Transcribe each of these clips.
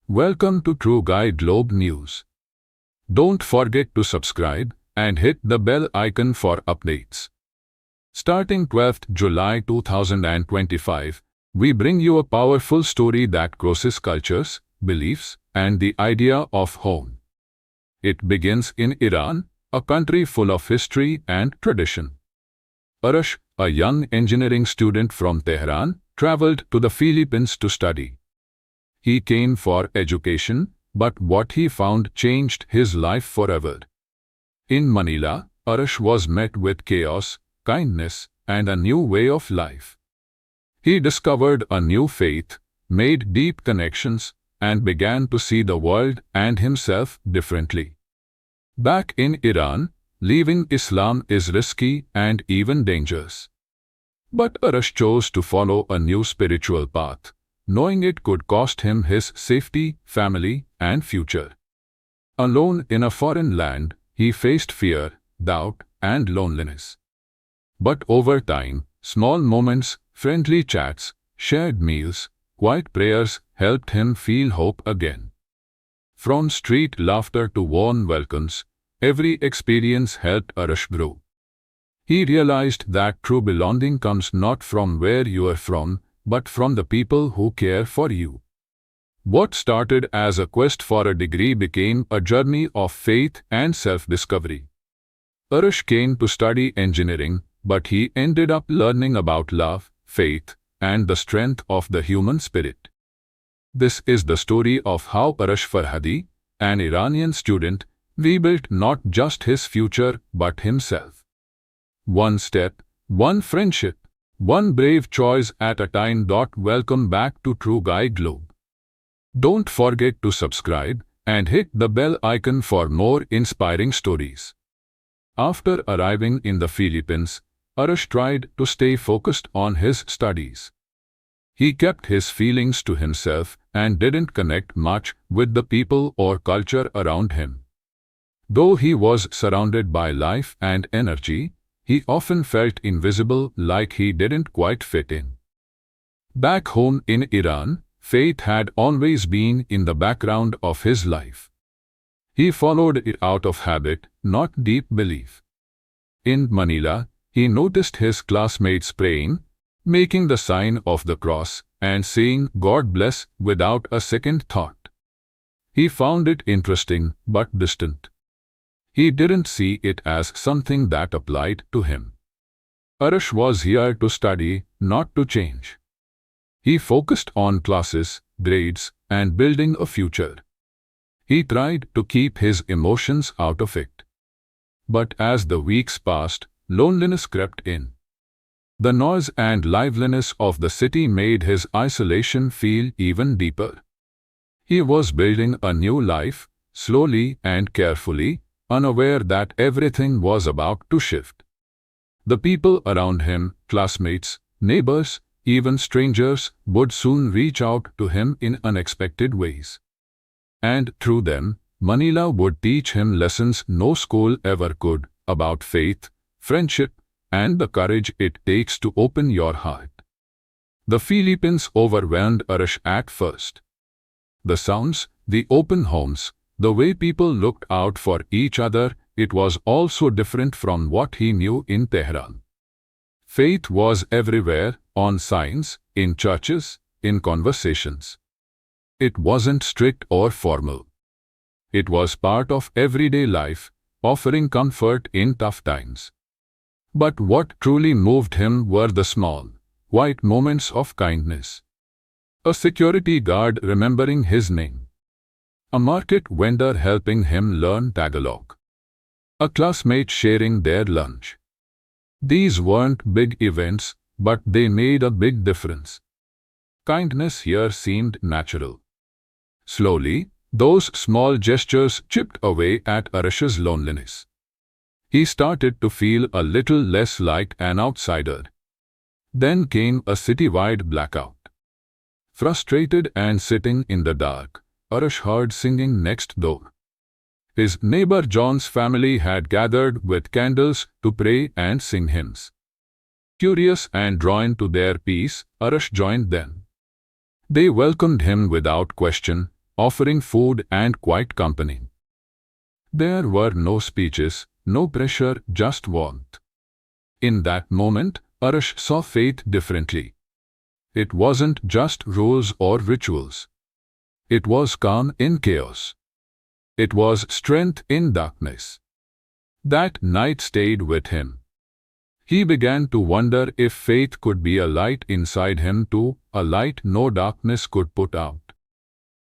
Welcome to True Guy Globe News. Don't forget to subscribe and hit the bell icon for updates. Starting 12th July 2025, we bring you a powerful story that crosses cultures, beliefs, and the idea of home. It begins in Iran, a country full of history and tradition. Arash, a young engineering student from Tehran, traveled to the Philippines to study. He came for education, but what he found changed his life forever. In Manila, Arash was met with chaos, kindness, and a new way of life. He discovered a new faith, made deep connections, and began to see the world and himself differently. Back in Iran, leaving Islam is risky and even dangerous. But Arash chose to follow a new spiritual path, knowing it could cost him his safety, family, and future. Alone in a foreign land, he faced fear, doubt, and loneliness. But over time, small moments, friendly chats, shared meals, quiet prayers helped him feel hope again. From street laughter to warm welcomes, every experience helped Arash grow. He realized that true belonging comes not from where you are from, but from the people who care for you. What started as a quest for a degree became a journey of faith and self-discovery. Arash came to study engineering, but he ended up learning about love, faith, and the strength of the human spirit. This is the story of how Arash Farhadi, an Iranian student, rebuilt not just his future but himself. One step, one friendship, one brave choice at a time. Welcome back to True Guy Globe. Don't forget to subscribe and hit the bell icon for more inspiring stories. After arriving in the Philippines, Arash tried to stay focused on his studies. He kept his feelings to himself and didn't connect much with the people or culture around him. Though he was surrounded by life and energy, he often felt invisible, like he didn't quite fit in. Back home in Iran, faith had always been in the background of his life. He followed it out of habit, not deep belief. In Manila, he noticed his classmates praying, making the sign of the cross, and saying "God bless" without a second thought. He found it interesting but distant. He didn't see it as something that applied to him. Arash was here to study, not to change. He focused on classes, grades, and building a future. He tried to keep his emotions out of it. But as the weeks passed, loneliness crept in. The noise and liveliness of the city made his isolation feel even deeper. He was building a new life, slowly and carefully, unaware that everything was about to shift. The people around him, classmates, neighbors, even strangers, would soon reach out to him in unexpected ways. And through them, Manila would teach him lessons no school ever could, about faith, friendship, and the courage it takes to open your heart. The Philippines overwhelmed Arash at first. The sounds, the open homes, the way people looked out for each other, it was all so different from what he knew in Tehran. Faith was everywhere, on signs, in churches, in conversations. It wasn't strict or formal. It was part of everyday life, offering comfort in tough times. But what truly moved him were the small, quiet moments of kindness. A security guard remembering his name. A market vendor helping him learn Tagalog. A classmate sharing their lunch. These weren't big events, but they made a big difference. Kindness here seemed natural. Slowly, those small gestures chipped away at Arash's loneliness. He started to feel a little less like an outsider. Then came a citywide blackout. Frustrated and sitting in the dark, Arash heard singing next door. His neighbor John's family had gathered with candles to pray and sing hymns. Curious and drawn to their peace, Arash joined them. They welcomed him without question, offering food and quiet company. There were no speeches, no pressure, just warmth. In that moment, Arash saw faith differently. It wasn't just rules or rituals. It was calm in chaos. It was strength in darkness. That night stayed with him. He began to wonder if faith could be a light inside him too, a light no darkness could put out.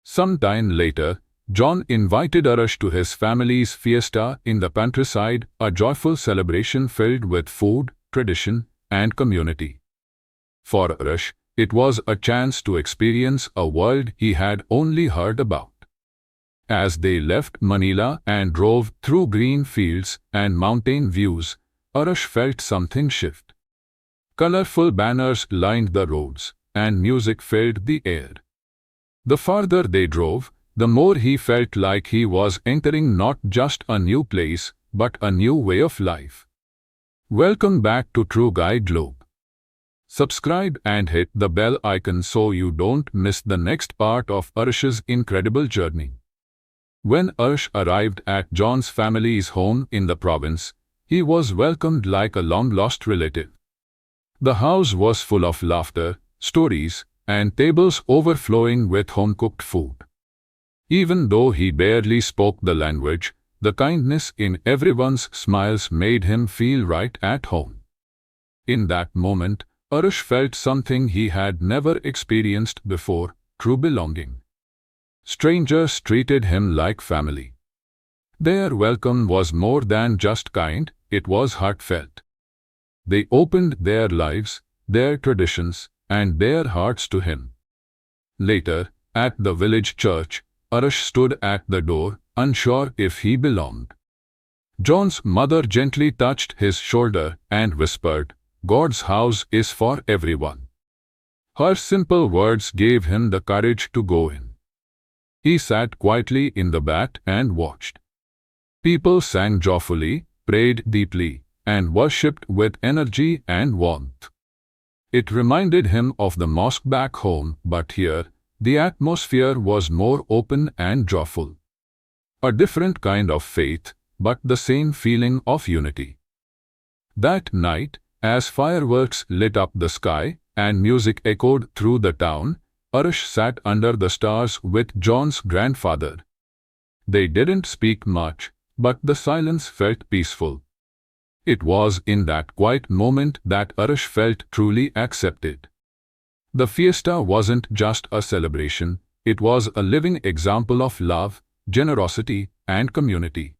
Some time later, John invited Arash to his family's fiesta in the countryside, a joyful celebration filled with food, tradition, and community. For Arash, it was a chance to experience a world he had only heard about. As they left Manila and drove through green fields and mountain views, Arash felt something shift. Colorful banners lined the roads, and music filled the air. The farther they drove, the more he felt like he was entering not just a new place, but a new way of life. Welcome back to True Guide Globe. Subscribe and hit the bell icon so you don't miss the next part of Arash's incredible journey. When Arash arrived at John's family's home in the province, he was welcomed like a long-lost relative. The house was full of laughter, stories, and tables overflowing with home-cooked food. Even though he barely spoke the language, the kindness in everyone's smiles made him feel right at home. In that moment, Arash felt something he had never experienced before, true belonging. Strangers treated him like family. Their welcome was more than just kind, it was heartfelt. They opened their lives, their traditions, and their hearts to him. Later, at the village church, Arash stood at the door, unsure if he belonged. John's mother gently touched his shoulder and whispered, "God's house is for everyone." Her simple words gave him the courage to go in. He sat quietly in the back and watched. People sang joyfully, prayed deeply, and worshipped with energy and warmth. It reminded him of the mosque back home, but here, the atmosphere was more open and joyful. A different kind of faith, but the same feeling of unity. That night, as fireworks lit up the sky and music echoed through the town, Arash sat under the stars with John's grandfather. They didn't speak much, but the silence felt peaceful. It was in that quiet moment that Arash felt truly accepted. The fiesta wasn't just a celebration, it was a living example of love, generosity, and community.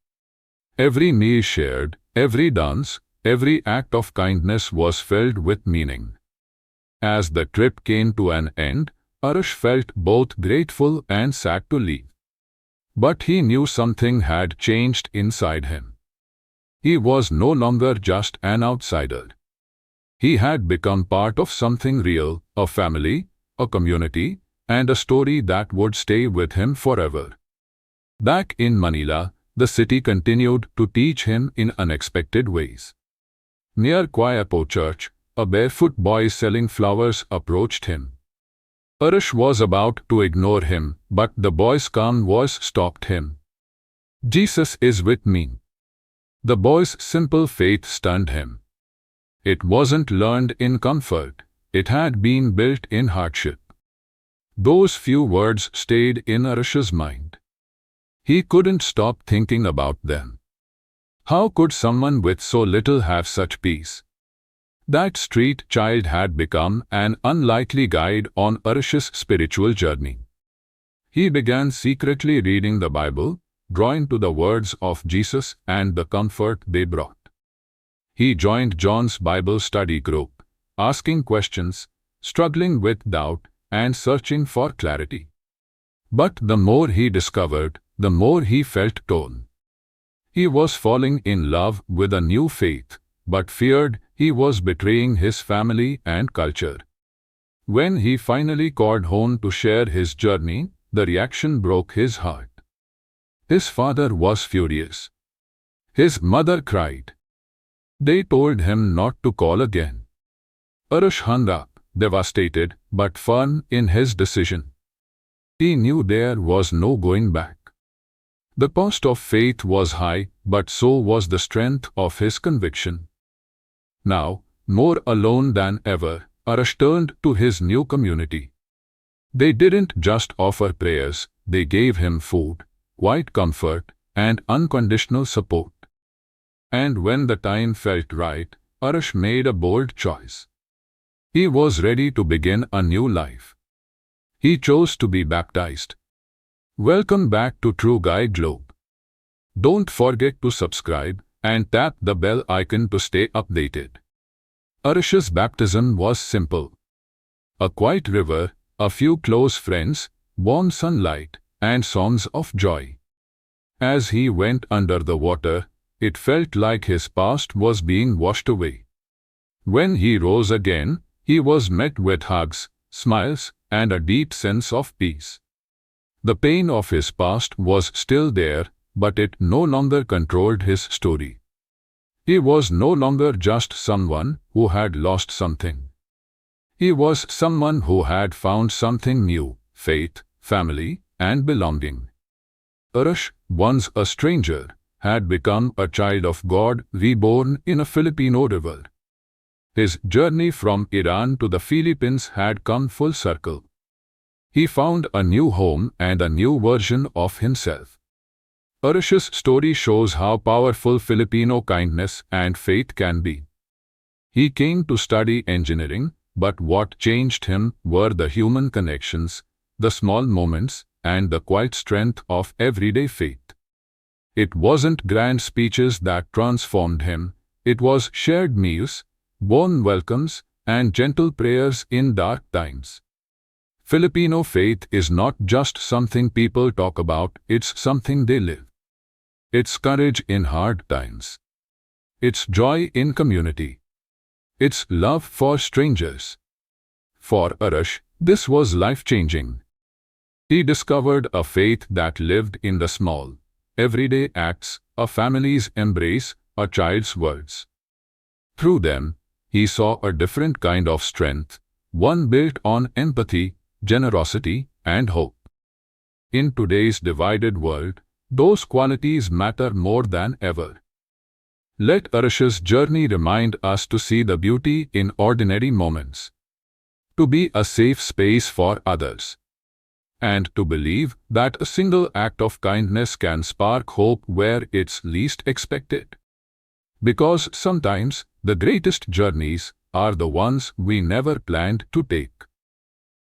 Every meal shared, every dance, every act of kindness was filled with meaning. As the trip came to an end, Arash felt both grateful and sad to leave. But he knew something had changed inside him. He was no longer just an outsider. He had become part of something real, a family, a community, and a story that would stay with him forever. Back in Manila, the city continued to teach him in unexpected ways. Near Quiapo Church, a barefoot boy selling flowers approached him. Arash was about to ignore him, but the boy's calm voice stopped him. "Jesus is with me." The boy's simple faith stunned him. It wasn't learned in comfort, it had been built in hardship. Those few words stayed in Arash's mind. He couldn't stop thinking about them. How could someone with so little have such peace? That street child had become an unlikely guide on Arash's spiritual journey. He began secretly reading the Bible, drawn to the words of Jesus and the comfort they brought. He joined John's Bible study group, asking questions, struggling with doubt, and searching for clarity. But the more he discovered, the more he felt torn. He was falling in love with a new faith, but feared he was betraying his family and culture. When he finally called home to share his journey, the reaction broke his heart. His father was furious. His mother cried. They told him not to call again. Arash hung up, devastated but firm in his decision. he knew there was no going back. The cost of faith was high, but so was the strength of his conviction. Now, more alone than ever, Arash turned to his new community. They didn't just offer prayers, they gave him food, quiet comfort, and unconditional support. And when the time felt right, Arash made a bold choice. He was ready to begin a new life. He chose to be baptized. Welcome back to True Guide Globe. Don't forget to subscribe and tap the bell icon to stay updated. Arash's baptism was simple. A quiet river, a few close friends, warm sunlight, and songs of joy. As he went under the water, it felt like his past was being washed away. When he rose again, he was met with hugs, smiles, and a deep sense of peace. The pain of his past was still there, but it no longer controlled his story. He was no longer just someone who had lost something. He was someone who had found something new: faith, family, and belonging. Arash, once a stranger, had become a child of God reborn in a Filipino river. His journey from Iran to the Philippines had come full circle. He found a new home and a new version of himself. Arash's story shows how powerful Filipino kindness and faith can be. He came to study engineering, but what changed him were the human connections, the small moments, and the quiet strength of everyday faith. It wasn't grand speeches that transformed him, it was shared meals, warm welcomes, and gentle prayers in dark times. Filipino faith is not just something people talk about, it's something they live. It's courage in hard times. It's joy in community. It's love for strangers. For Arash, this was life-changing. He discovered a faith that lived in the small, everyday acts, a family's embrace, a child's words. Through them, he saw a different kind of strength, one built on empathy, generosity, and hope. In today's divided world, those qualities matter more than ever. Let Arash's journey remind us to see the beauty in ordinary moments, to be a safe space for others, and to believe that a single act of kindness can spark hope where it's least expected. Because sometimes the greatest journeys are the ones we never planned to take.